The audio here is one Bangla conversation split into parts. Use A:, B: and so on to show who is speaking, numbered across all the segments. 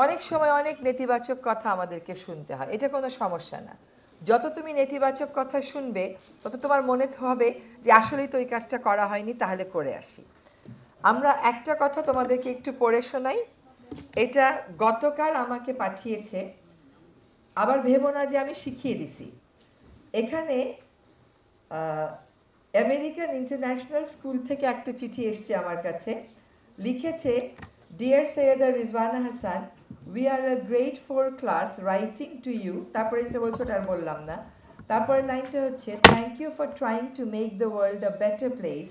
A: অনেক সময় অনেক নেতিবাচক কথা আমাদেরকে শুনতে হয়, এটা কোনো সমস্যা না। যত তুমি নেতিবাচক কথা শুনবে তত তোমার মনে হবে যে আসলেই তো ওই কাজটা করা হয়নি, তাহলে করে আসি। আমরা একটা কথা তোমাদেরকে একটু পড়ে শোনাই। এটা গতকাল আমাকে পাঠিয়েছে, আবার ভেবো না যে আমি শিখিয়ে দিছি। এখানে আমেরিকান ইন্টারন্যাশনাল স্কুল থেকে একটা চিঠি এসছে আমার কাছে। লিখেছে, dear Syeda Rizwana Hasan, we are a grade 4 class writing to you. তারপরে যেটা বলছো ওটা আর বললাম না। তারপরে লাইনটা হচ্ছে, thank you for trying to make the world a better place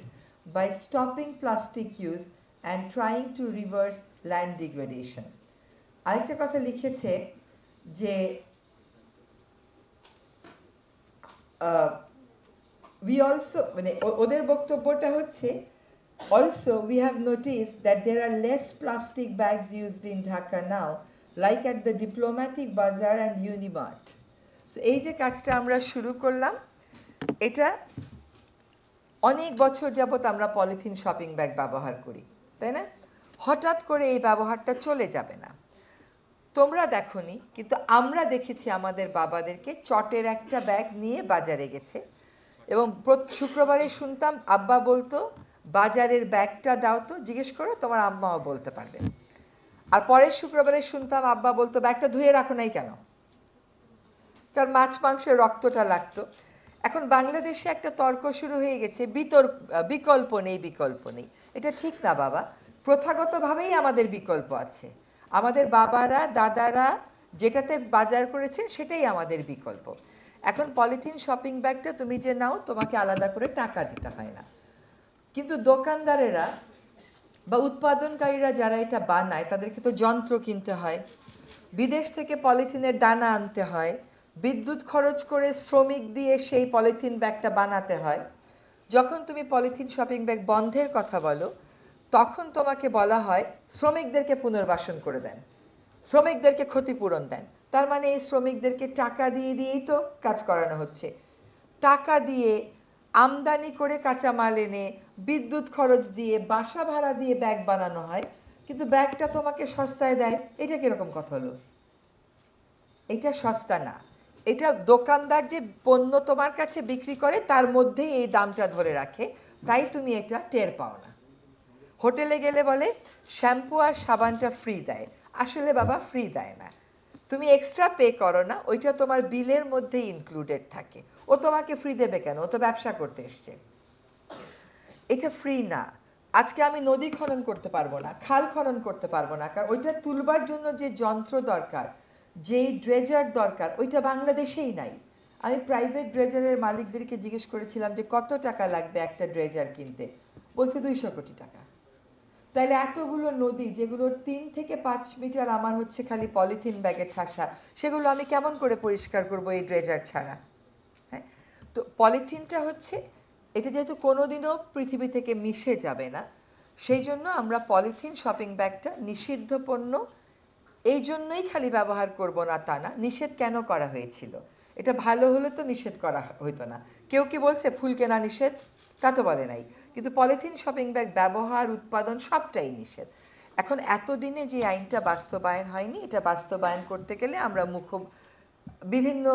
A: by stopping plastic use and trying to reverse land degradation. আরেকটা কথা লিখেছে যে we also মানে ওদের বক্তব্যটা হচ্ছে, also we have noticed that there are less plastic bags used in Dhaka now, like at the Diplomatic Bazaar and Unimart. So এই যে কাজটা আমরা শুরু করলাম, এটা অনেক বছর যাবত আমরা পলিথিন শপিং ব্যাগ ব্যবহার করি, তাই না? হঠাৎ করে এই ব্যবহারটা চলে যাবে না। তোমরা দেখোনি, কিন্তু আমরা দেখেছি আমাদের বাবাদেরকে চটের একটা ব্যাগ নিয়ে বাজারে গেছে, এবং শুক্রবারে শুনতাম আব্বা বলতো, বাজারের ব্যাগটা দাও তো, জিজ্ঞেস করো, তোমার আম্মাও বলতে পারবে। আর পরের শুক্রবারে শুনতাম আব্বা বলতো, ব্যাগটা ধুয়ে রাখো নাই কেন? কারণ মাছ মাংসের রক্তটা লাগতো। এখন বাংলাদেশে একটা তর্ক শুরু হয়ে গেছে, বিকল্প নেই, বিকল্প নেই। এটা ঠিক না বাবা, প্রথাগতভাবেই আমাদের বিকল্প আছে। আমাদের বাবারা দাদারা যেটাতে বাজার করেছেন সেটাই আমাদের বিকল্প। এখন পলিথিন শপিং ব্যাগটা তুমি যে নাও, তোমাকে আলাদা করে টাকা দিতে হয় না। কিন্তু দোকানদারেরা বা উৎপাদনকারীরা যারা এটা বানায়, তাদেরকে তো যন্ত্র কিনতে হয়, বিদেশ থেকে পলিথিনের দানা আনতে হয়, বিদ্যুৎ খরচ করে শ্রমিক দিয়ে সেই পলিথিন ব্যাগটা বানাতে হয়। যখন তুমি পলিথিন শপিং ব্যাগ বন্ধের কথা বলো, তখন তোমাকে বলা হয় শ্রমিকদেরকে পুনর্বাসন করে দেন, শ্রমিকদেরকে ক্ষতিপূরণ দেন। তার মানে এই শ্রমিকদেরকে টাকা দিয়ে দিয়েই তো কাজ করানো হচ্ছে। টাকা দিয়ে আমদানি করে কাঁচামাল এনে বিদ্যুৎ খরচ দিয়ে বাসা ভাড়া দিয়ে ব্যাগ বানানো হয়, কিন্তু ব্যাগটা তোমাকে সস্তায় দেয়। এটা কিরকম কথা হলো? এটা সস্তা না, এটা দোকানদার যে পণ্য তোমার কাছে বিক্রি করে তার মধ্যেই এই দামটা ধরে রাখে, তাই তুমি এটা টের পাও না। হোটেলে গেলে বলে শ্যাম্পু আর সাবানটা ফ্রি দেয়, আসলে বাবা ফ্রি দেয় না, তুমি এক্সট্রা পে করো না, ওইটা তোমার বিলের মধ্যে ইনক্লুডেড থাকে। ও তোমাকে ফ্রি দেবে কেন? ও তো ব্যবসা করতে এসছে। এটা ফ্রি না। আজকে আমি নদী খনন করতে পারবো না, খাল খনন করতে পারবো না, কারণ ওইটা তুলবার জন্য যে যন্ত্র দরকার, যেই ড্রেজার দরকার, ওইটা বাংলাদেশেই নাই। আমি প্রাইভেট ড্রেজারের মালিকদেরকে জিজ্ঞেস করেছিলাম যে কত টাকা লাগবে একটা ড্রেজার কিনতে, বলছে 200 কোটি টাকা। তাইলে এতগুলো নদী, যেগুলো 3 থেকে 5 মিটার আমার হচ্ছে খালি পলিথিন ব্যাগে ঠাসা, সেগুলো আমি কেমন করে পরিষ্কার করব এই ড্রেজার ছাড়া? হ্যাঁ, তো পলিথিনটা হচ্ছে, এটা যেহেতু কোনোদিনও পৃথিবী থেকে মিশে যাবে না, সেই জন্য আমরা পলিথিন শপিং ব্যাগটা নিষিদ্ধ পণ্য এই জন্যই খালি ব্যবহার করব না তা না। নিষেধ কেন করা হয়েছিল? এটা ভালো হলে তো নিষেধ করা হইতো না। কেউ কি বলছে ফুল কেনা নিষেধ? তা তো বলে নাই। কিন্তু পলিথিন শপিং ব্যাগ ব্যবহার, উৎপাদন সবটাই নিষেধ। এখন এতদিনে যে আইনটা বাস্তবায়ন হয়নি, এটা বাস্তবায়ন করতে গেলে আমরা বিভিন্ন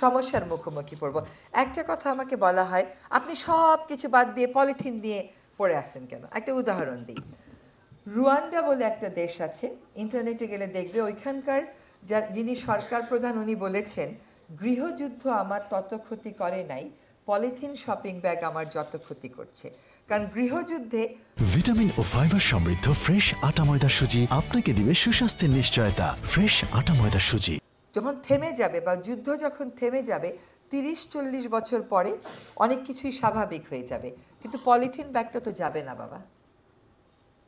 A: সমস্যার মুখোমুখি পড়ব। একটা কথা আমাকে বলা হয়, আপনি সব কিছু বাদ দিয়ে পলিথিন দিয়ে পড়ে আসছেন কেন? একটা উদাহরণ দিই। রুয়ান্ডা বলে একটা দেশ আছে, ইন্টারনেটে গেলে দেখবে, ওইখানকার যিনি সরকার প্রধান, উনি বলেছেন, গৃহযুদ্ধ আমার তত ক্ষতি করে নাই, পলিথিন শপিং ব্যাগ আমার যত ক্ষতি করছে। কারণ গৃহযুদ্ধে
B: ভিটামিন ও ফাইবার সমৃদ্ধ ফ্রেশ আটা ময়দা সুজি আপনাকে দিবে সুস্বাস্থ্যের নিশ্চয়তা। ফ্রেশ আটা ময়দা সুজি
A: যখন থেমে যাবে, বা যুদ্ধ যখন থেমে যাবে, 30-40 বছর পরে অনেক কিছুই স্বাভাবিক হয়ে যাবে, কিন্তু পলিথিন ব্যাগটা তো যাবে না বাবা।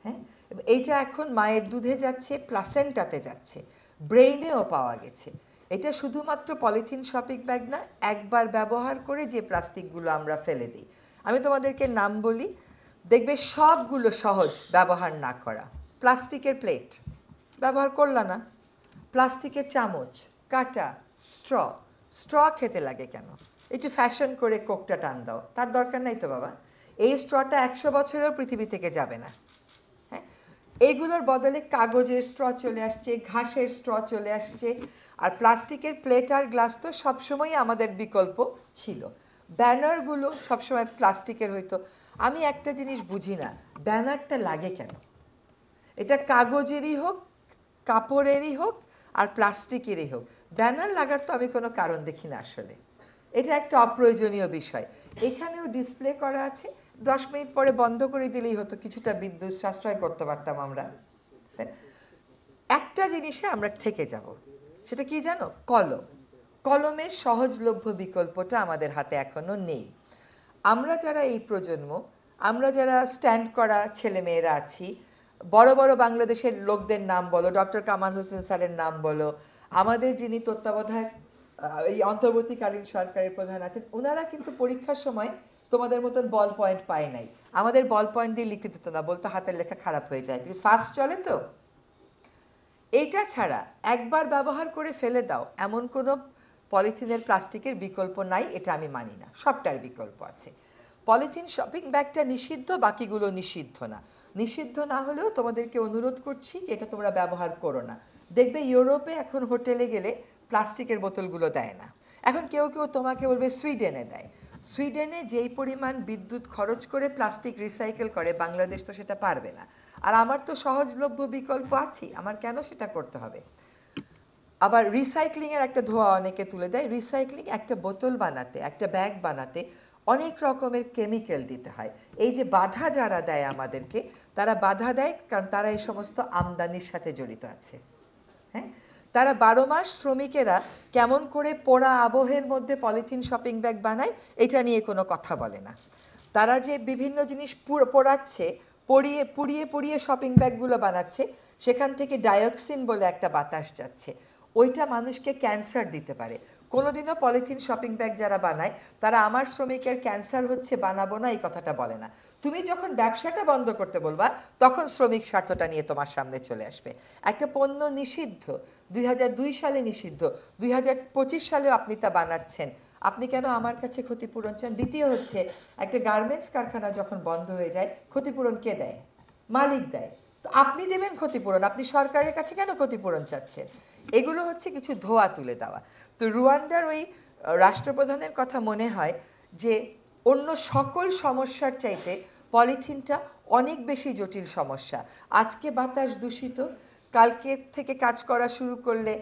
A: হ্যাঁ, এইটা এখন মায়ের দুধে যাচ্ছে, প্লাসেন্টাতে যাচ্ছে, ব্রেইনেও পাওয়া গেছে। এটা শুধুমাত্র পলিথিন শপিং ব্যাগ না, একবার ব্যবহার করে যে প্লাস্টিকগুলো আমরা ফেলে দিই, আমি তোমাদেরকে নাম বলি, দেখবে সবগুলো সহজ ব্যবহার না করা। প্লাস্টিকের প্লেট ব্যবহার করলা না, প্লাস্টিকের চামচ, কাঁটা, স্ট্র খেতে লাগে কেন? একটু ফ্যাশন করে কোকটা টান দাও, তার দরকার নাই তো বাবা। এই স্ট্রটা 100 বছরেও পৃথিবী থেকে যাবে না। হ্যাঁ, এইগুলোর বদলে কাগজের স্ট্র চলে আসছে, ঘাসের স্ট্র চলে আসছে, আর প্লাস্টিকের প্লেট আর গ্লাস তো সবসময়ই আমাদের বিকল্প ছিল। ব্যানারগুলো সবসময় প্লাস্টিকের হইতো। আমি একটা জিনিস বুঝি না, ব্যানারটা লাগে কেন? এটা কাগজেরই হোক, কাপড়েরই হোক, আর প্লাস্টিকেরই হোক, ব্যানার লাগার তো আমি কোনো কারণ দেখি না আসলে। এটা একটা অপ্রয়োজনীয় বিষয়। এখানেও ডিসপ্লে করা আছে, 10 মিনিট পরে বন্ধ করে দিলেই হতো, কিছুটা বিদ্যুৎ সাশ্রয় করতে পারতাম আমরা। একটা জিনিসে আমরা থেকে যাব, সেটা কি জানো? কলম। কলমের সহজলভ্য বিকল্পটা আমাদের হাতে এখনো নেই। আমরা যারা এই প্রজন্ম, আমরা যারা স্ট্যান্ড করা ছেলেমেয়েরা আছি, বড় বড় বাংলাদেশের লোকদের নাম বলো, ডক্টর কামাল হোসেন স্যারের নাম বলো, আমাদের যিনি তত্ত্বাবধায়ক এই অন্তর্বর্তীকালীন সরকারের প্রধান আছেন, ওনারা কিন্তু পরীক্ষার সময় তোমাদের মতন বল পয়েন্ট পায় নাই। আমাদের বল পয়েন্ট দিয়ে লিখতে দিত না, বলতো হাতের লেখা খারাপ হয়ে যায়, প্লিজ ফাস্ট চলে তো। এইটা ছাড়া একবার ব্যবহার করে ফেলে দাও এমন কোনো পলিথিনের প্লাস্টিকের বিকল্প নাই, এটা আমি মানি না। সবটার বিকল্প আছে। পলিথিন শপিং ব্যাগটা নিষিদ্ধ, বাকিগুলো নিষিদ্ধ না। নিষিদ্ধ না হলেও তোমাদেরকে অনুরোধ করছি যে এটা তোমরা ব্যবহার করো না। দেখবে ইউরোপে এখন হোটেলে গেলে প্লাস্টিকের বোতলগুলো দেয় না। এখন কেউ কেউ তোমাকে বলবে সুইডেনে দেয়। সুইডেনে যেই পরিমাণ বিদ্যুৎ খরচ করে প্লাস্টিক রিসাইকেল করে, বাংলাদেশ তো সেটা পারবে না। আর আমার তো সহজলভ্য বিকল্প আছে, আমার কেন সেটা করতে হবে? আবার রিসাইক্লিংয়ের একটা ধোঁয়া অনেকে তুলে দেয়। রিসাইক্লিং একটা বোতল বানাতে, একটা ব্যাগ বানাতে অনেক রকমের কেমিক্যাল দিতে হয়। এই যে বাধা যারা দেয় আমাদেরকে, তারা বাধা দেয় কারণ তারা এই সমস্ত আমদানির সাথে জড়িত আছে। হ্যাঁ, তারা 12 মাস শ্রমিকেরা কেমন করে পোড়া আবহের মধ্যে পলিথিন শপিং ব্যাগ বানায়, এটা নিয়ে কোনো কথা বলে না। তারা যে বিভিন্ন জিনিস পোড়াচ্ছে, পুড়িয়ে পুড়িয়ে পুড়িয়ে শপিং ব্যাগগুলো বানাচ্ছে, সেখান থেকে ডাইঅক্সিন বলে একটা বাতাস যাচ্ছে, ওইটা মানুষকে ক্যান্সার দিতে পারে। কোনোদিনও পলিথিন শপিং ব্যাগ যারা বানায় তারা আমার শ্রমিকের ক্যান্সার হচ্ছে বানাবো না এই কথাটা বলে না। তুমি যখন ব্যবসাটা বন্ধ করতে বলবা, তখন শ্রমিক স্বার্থটা নিয়ে তোমার সামনে চলে আসবে। একটা পণ্য নিষিদ্ধ, 2002 সালে নিষিদ্ধ, 2025 সালেও আপনি তা বানাচ্ছেন, আপনি কেন আমার কাছে ক্ষতিপূরণ চান? দ্বিতীয় হচ্ছে, একটা গার্মেন্টস কারখানা যখন বন্ধ হয়ে যায়, ক্ষতিপূরণ কে দেয়? মালিক দেয়। তো আপনি দেবেন ক্ষতিপূরণ, আপনি সরকারের কাছে কেন ক্ষতিপূরণ চাচ্ছেন? এগুলো হচ্ছে কিছু ধোয়া তুলে দেওয়া। তো রুয়ান্ডার ওই রাষ্ট্রপ্রধানের কথা মনে হয় যে অন্য সকল সমস্যার চাইতে পলিথিনটা অনেক বেশি জটিল সমস্যা। আজকে বাতাস দূষিত, কালকে থেকে কাজ করা শুরু করলে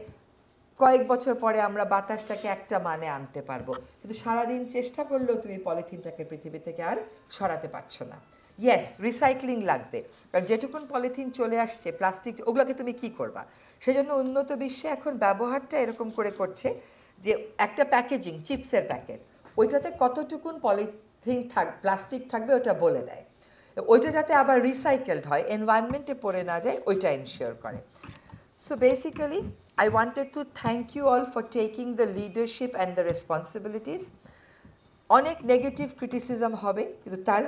A: কয়েক বছর পরে আমরা বাতাসটাকে একটা মানে আনতে পারবো, কিন্তু সারাদিন চেষ্টা করলেও তুমি পলিথিনটাকে পৃথিবী থেকে আর সরাতে পারছো না। ইয়েস, রিসাইক্লিং লাগবে, কারণ যেটুকুন পলিথিন চলে আসছে প্লাস্টিক, ওগুলোকে তুমি কি করবা? সেজন্য উন্নত বিশ্বে এখন ব্যবহারটা এরকম করে করছে যে একটা প্যাকেজিং, চিপসের প্যাকেট, ওইটাতে কতটুকুন পলিথিন প্লাস্টিক থাকবে ওটা বলে দেয়, ওইটা যাতে আবার রিসাইকেলড হয়, এনভায়রনমেন্টে পড়ে না যায়, ওইটা এনশিওর করে। So basically, I wanted to thank you all for taking the leadership and the responsibilities. অনেক নেগেটিভ ক্রিটিসিজম হবে, কিন্তু তার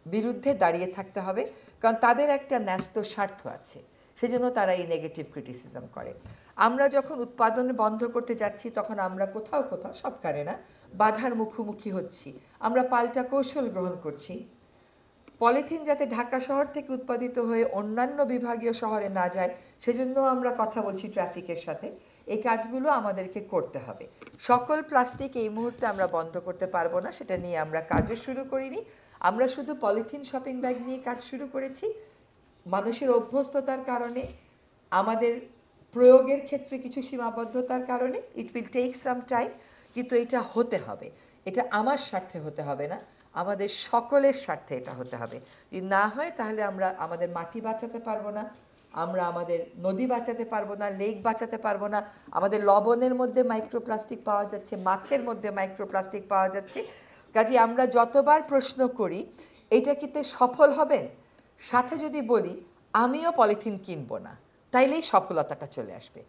A: বিরুদ্ধে দাঁড়িয়ে থাকতে হবে, কারণ তাদের একটা ন্যস্ত স্বার্থ আছে, সেজন্য তারা এই নেগেটিভ ক্রিটিসিজম করে। আমরা যখন উৎপাদন বন্ধ করতে যাচ্ছি, তখন আমরা কোথাও কোথাও, সব কারে না, বাধার মুখোমুখি হচ্ছি। আমরা পাল্টা কৌশল গ্রহণ করছি। পলিথিন যাতে ঢাকা শহর থেকে উৎপাদিত হয়ে অন্যান্য বিভাগীয় শহরে না যায়, সেজন্য আমরা কথা বলছি ট্রাফিকের সাথে। এই কাজগুলো আমাদেরকে করতে হবে। সকল প্লাস্টিক এই মুহূর্তে আমরা বন্ধ করতে পারবো না, সেটা নিয়ে আমরা কাজও শুরু করিনি। আমরা শুধু পলিথিন শপিং ব্যাগ নিয়ে কাজ শুরু করেছি। মানুষের অভ্যস্ততার কারণে, আমাদের প্রয়োগের ক্ষেত্রে কিছু সীমাবদ্ধতার কারণে it will take some time, কিন্তু এটা হতে হবে। এটা আমার স্বার্থে হতে হবে না, আমাদের সকলের স্বার্থে এটা হতে হবে। যদি না হয় তাহলে আমরা আমাদের মাটি বাঁচাতে পারবো না, আমরা আমাদের নদী বাঁচাতে পারবো না, লেক বাঁচাতে পারবো না। আমাদের লবণের মধ্যে মাইক্রোপ্লাস্টিক পাওয়া যাচ্ছে, মাছের মধ্যে মাইক্রোপ্লাস্টিক পাওয়া যাচ্ছে। কাজে আমরা যতবার প্রশ্ন করি এটা কিতে সফল হবেন, সাথে যদি বলি আমিও পলিথিন কিনবো না, তাইলেই সফলতাটা চলে আসবে।